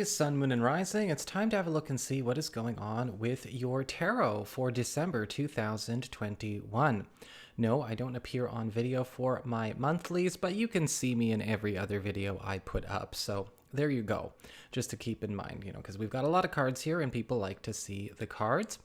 Aries, Sun, Moon, and Rising, it's time to have a look and see what is going on with your tarot for December 2021. No, I don't appear on video for my monthlies, but you can see me in every other video I put up. So there you go, just to keep in mind, because we've got a lot of cards here and people like to see the cards.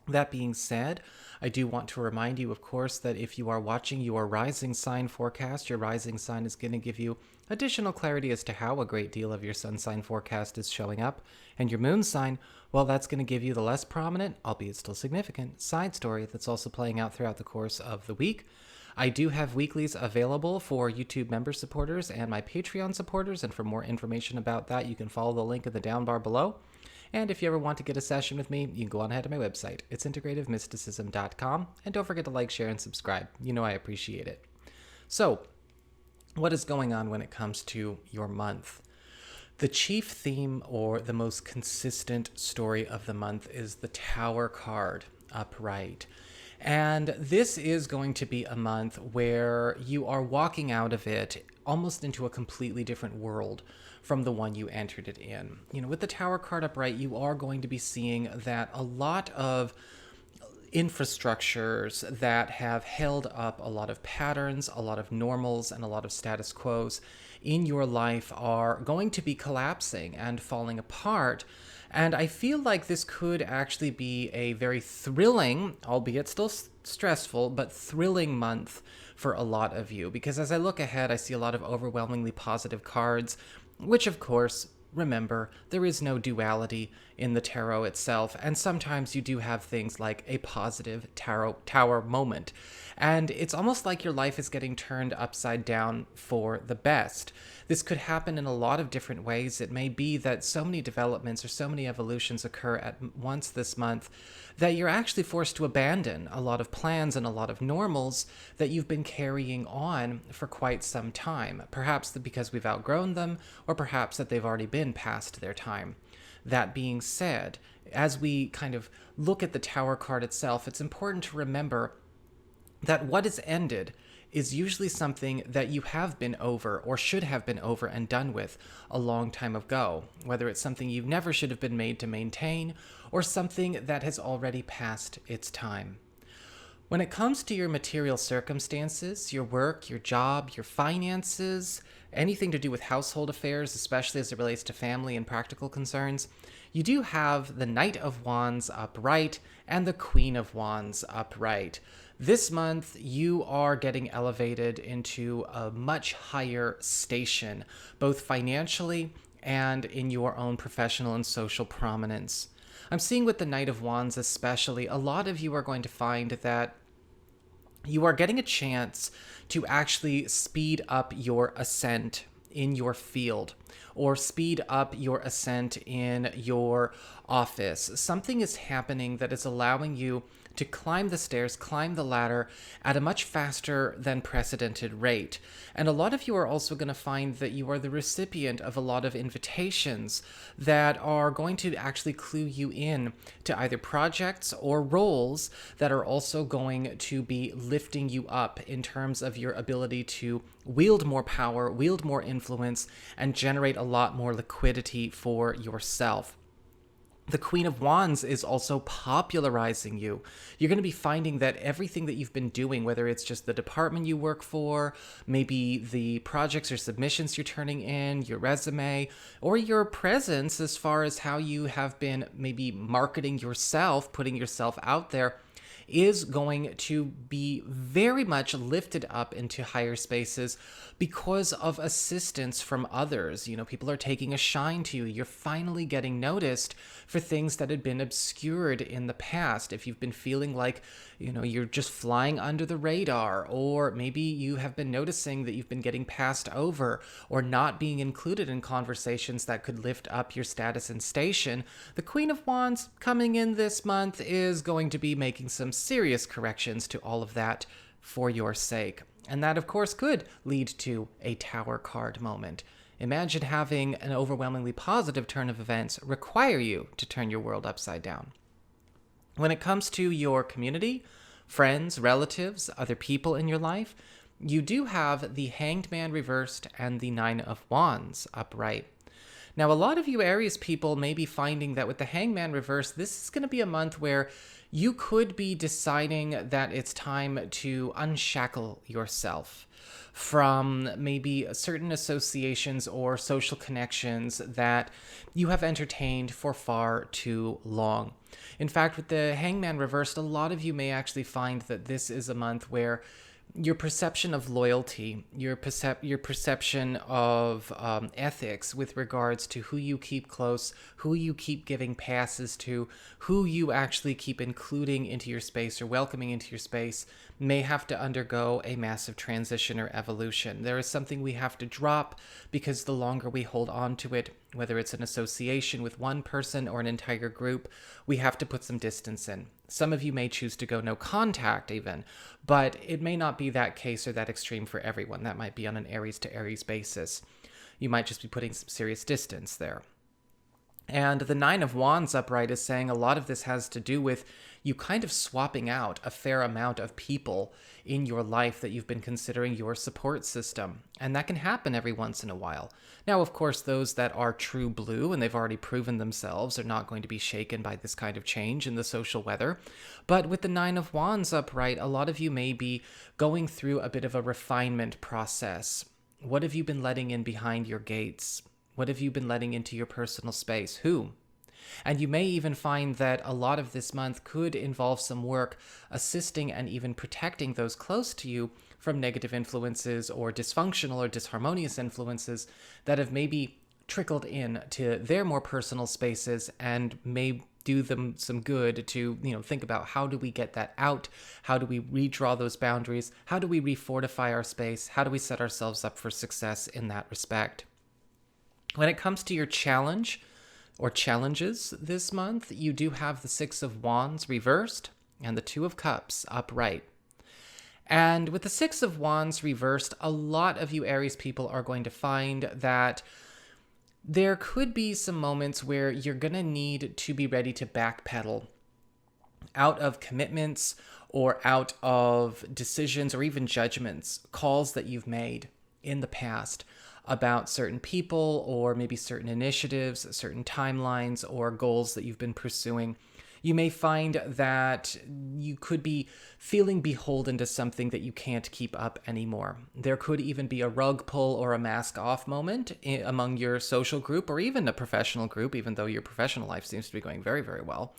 That being said, I do want to remind you, of course, that if you are watching your rising sign forecast, your rising sign is going to give you additional clarity as to how a great deal of your sun sign forecast is showing up. And your moon sign, well, that's going to give you the less prominent, albeit still significant, side story that's also playing out throughout the course of the week. I do have weeklies available for YouTube member supporters and my Patreon supporters, and for more information about that, you can follow the link in the down bar below. And if you ever want to get a session with me, you can go on ahead to my website. It's integrativemysticism.com. And don't forget to like, share, and subscribe. You know I appreciate it. So, what is going on when it comes to your month? The chief theme, or the most consistent story of the month, is the Tower card upright. And this is going to be a month where you are walking out of it almost into a completely different world from the one you entered it in. With the Tower card upright, you are going to be seeing that a lot of infrastructures that have held up a lot of patterns, a lot of normals, and a lot of status quos in your life are going to be collapsing and falling apart. And I feel like this could actually be a very thrilling, albeit still stressful, but thrilling month for a lot of you. Because as I look ahead, I see a lot of overwhelmingly positive cards, which of course, remember, there is no duality in the tarot itself, and sometimes you do have things like a positive tower moment. And it's almost like your life is getting turned upside down for the best. This could happen in a lot of different ways. It may be that so many developments or so many evolutions occur at once this month that you're actually forced to abandon a lot of plans and a lot of normals that you've been carrying on for quite some time. Perhaps because we've outgrown them, or perhaps that they've already been past their time. That being said, as we kind of look at the Tower card itself, it's important to remember that what is ended is usually something that you have been over or should have been over and done with a long time ago, whether it's something you never should have been made to maintain or something that has already passed its time. When it comes to your material circumstances, your work, your job, your finances, anything to do with household affairs, especially as it relates to family and practical concerns, you do have the Knight of Wands upright and the Queen of Wands upright. This month, you are getting elevated into a much higher station, both financially and in your own professional and social prominence. I'm seeing with the Knight of Wands especially, a lot of you are going to find that you are getting a chance to actually speed up your ascent in your field, or speed up your ascent in your office. Something is happening that is allowing you to climb the stairs, climb the ladder at a much faster than precedented rate. And a lot of you are also going to find that you are the recipient of a lot of invitations that are going to actually clue you in to either projects or roles that are also going to be lifting you up in terms of your ability to wield more power, wield more influence, and generate a lot more liquidity for yourself. The Queen of Wands is also popularizing you. You're going to be finding that everything that you've been doing, whether it's just the department you work for, maybe the projects or submissions you're turning in, your resume, or your presence as far as how you have been maybe marketing yourself, putting yourself out there, is going to be very much lifted up into higher spaces because of assistance from others. People are taking a shine to you. You're finally getting noticed for things that had been obscured in the past. If you've been feeling like, you're just flying under the radar, or maybe you have been noticing that you've been getting passed over or not being included in conversations that could lift up your status and station, the Queen of Wands coming in this month is going to be making some serious corrections to all of that for your sake. And that, of course, could lead to a Tower card moment. Imagine having an overwhelmingly positive turn of events require you to turn your world upside down. When it comes to your community, friends, relatives, other people in your life, you do have the Hanged Man reversed and the Nine of Wands upright. Now, a lot of you Aries people may be finding that with the Hangman reverse, this is going to be a month where you could be deciding that it's time to unshackle yourself from maybe certain associations or social connections that you have entertained for far too long. In fact, with the Hangman reversed, a lot of you may actually find that this is a month where your perception of loyalty, your perception of ethics with regards to who you keep close, who you keep giving passes to, who you actually keep including into your space or welcoming into your space, may have to undergo a massive transition or evolution. There is something we have to drop because the longer we hold on to it, whether it's an association with one person or an entire group, we have to put some distance in. Some of you may choose to go no contact even, but it may not be that case or that extreme for everyone. That might be on an Aries to Aries basis. You might just be putting some serious distance there. And the Nine of Wands upright is saying a lot of this has to do with you kind of swapping out a fair amount of people in your life that you've been considering your support system. And that can happen every once in a while. Now, of course, those that are true blue and they've already proven themselves are not going to be shaken by this kind of change in the social weather. But with the Nine of Wands upright, a lot of you may be going through a bit of a refinement process. What have you been letting in behind your gates? What have you been letting into your personal space? Who? And you may even find that a lot of this month could involve some work assisting and even protecting those close to you from negative influences or dysfunctional or disharmonious influences that have maybe trickled in to their more personal spaces and may do them some good to, think about how do we get that out? How do we redraw those boundaries? How do we refortify our space? How do we set ourselves up for success in that respect? When it comes to your challenge or challenges this month, you do have the Six of Wands reversed and the Two of Cups upright. And with the Six of Wands reversed, a lot of you Aries people are going to find that there could be some moments where you're going to need to be ready to backpedal out of commitments or out of decisions or even judgments, calls that you've made in the past about certain people or maybe certain initiatives, certain timelines or goals that you've been pursuing. You may find that you could be feeling beholden to something that you can't keep up anymore. There could even be a rug pull or a mask off moment among your social group or even a professional group, even though your professional life seems to be going very, very well.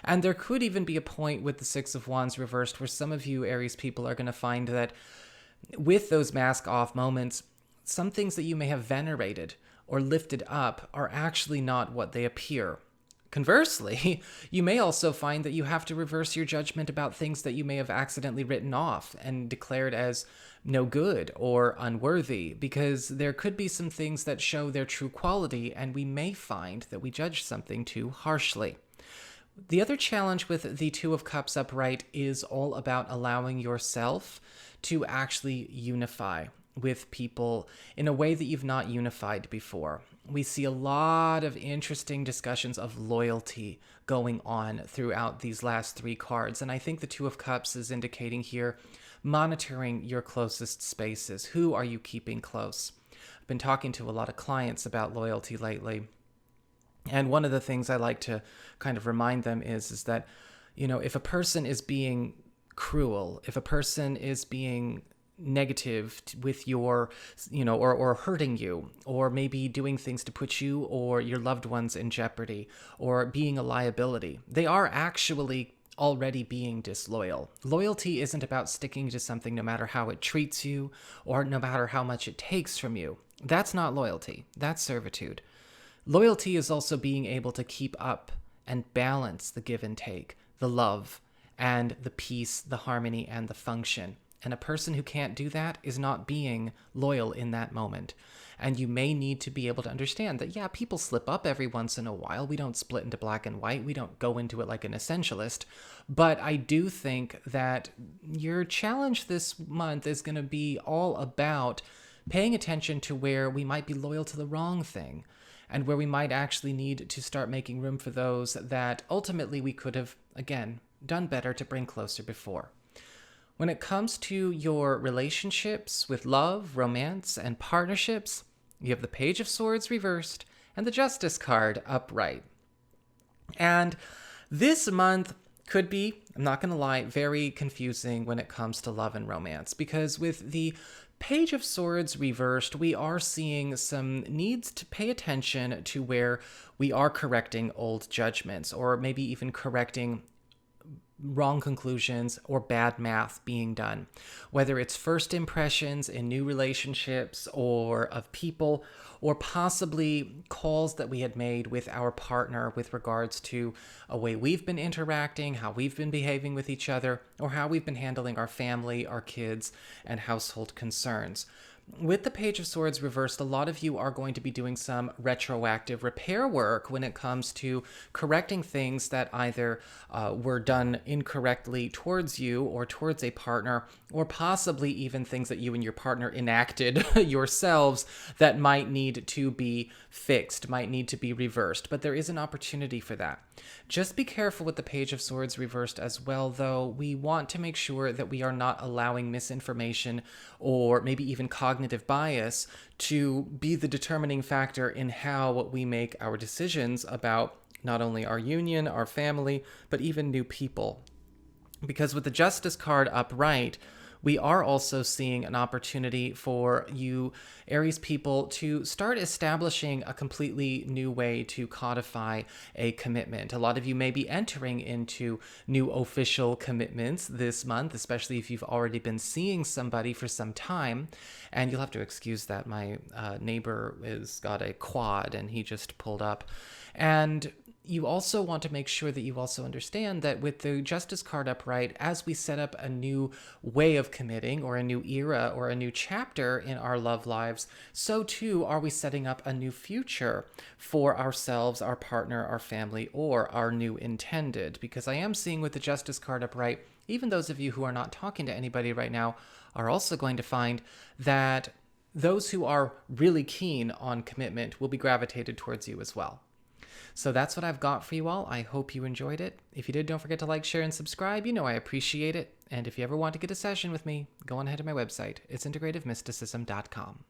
And there could even be a point with the Six of Wands reversed where some of you Aries people are going to find that with those mask off moments, some things that you may have venerated or lifted up are actually not what they appear. Conversely, you may also find that you have to reverse your judgment about things that you may have accidentally written off and declared as no good or unworthy, because there could be some things that show their true quality, and we may find that we judge something too harshly. The other challenge with the Two of Cups upright is all about allowing yourself to actually unify with people in a way that you've not unified before. We see a lot of interesting discussions of loyalty going on throughout these last three cards. And I think the Two of Cups is indicating here monitoring your closest spaces. Who are you keeping close? I've been talking to a lot of clients about loyalty lately. And one of the things I like to kind of remind them is that, if a person is being cruel, if a person is being negative with your, or hurting you, or maybe doing things to put you or your loved ones in jeopardy, or being a liability, they are actually already being disloyal. Loyalty isn't about sticking to something no matter how it treats you or no matter how much it takes from you. That's not loyalty. That's servitude. Loyalty is also being able to keep up and balance the give and take, the love and the peace, the harmony and the function. And a person who can't do that is not being loyal in that moment. And you may need to be able to understand that, yeah, people slip up every once in a while. We don't split into black and white. We don't go into it like an essentialist. But I do think that your challenge this month is going to be all about paying attention to where we might be loyal to the wrong thing and where we might actually need to start making room for those that ultimately we could have, again, done better to bring closer before. When it comes to your relationships with love, romance, and partnerships, you have the Page of Swords reversed and the Justice card upright. And this month could be, I'm not going to lie, very confusing when it comes to love and romance, because with the Page of Swords reversed, we are seeing some needs to pay attention to where we are correcting old judgments, or maybe even correcting wrong conclusions or bad math being done, whether it's first impressions in new relationships or of people, or possibly calls that we had made with our partner with regards to a way we've been interacting, how we've been behaving with each other, or how we've been handling our family, our kids, and household concerns. With the Page of Swords reversed, a lot of you are going to be doing some retroactive repair work when it comes to correcting things that either were done incorrectly towards you or towards a partner, or possibly even things that you and your partner enacted yourselves that might need to be fixed, might need to be reversed. But there is an opportunity for that. Just be careful with the Page of Swords reversed as well, though. We want to make sure that we are not allowing misinformation or maybe even cognitive bias to be the determining factor in how we make our decisions about not only our union, our family, but even new people. Because with the Justice card upright, we are also seeing an opportunity for you, Aries people, to start establishing a completely new way to codify a commitment. A lot of you may be entering into new official commitments this month, especially if you've already been seeing somebody for some time. And you'll have to excuse that. My neighbor has got a quad and he just pulled up. And you also want to make sure that you also understand that with the Justice card upright, as we set up a new way of committing or a new era or a new chapter in our love lives, so too are we setting up a new future for ourselves, our partner, our family, or our new intended. Because I am seeing with the Justice card upright, even those of you who are not talking to anybody right now are also going to find that those who are really keen on commitment will be gravitated towards you as well. So that's what I've got for you all. I hope you enjoyed it. If you did, don't forget to like, share, and subscribe. You know I appreciate it. And if you ever want to get a session with me, go on ahead to my website. It's integrativemysticism.com.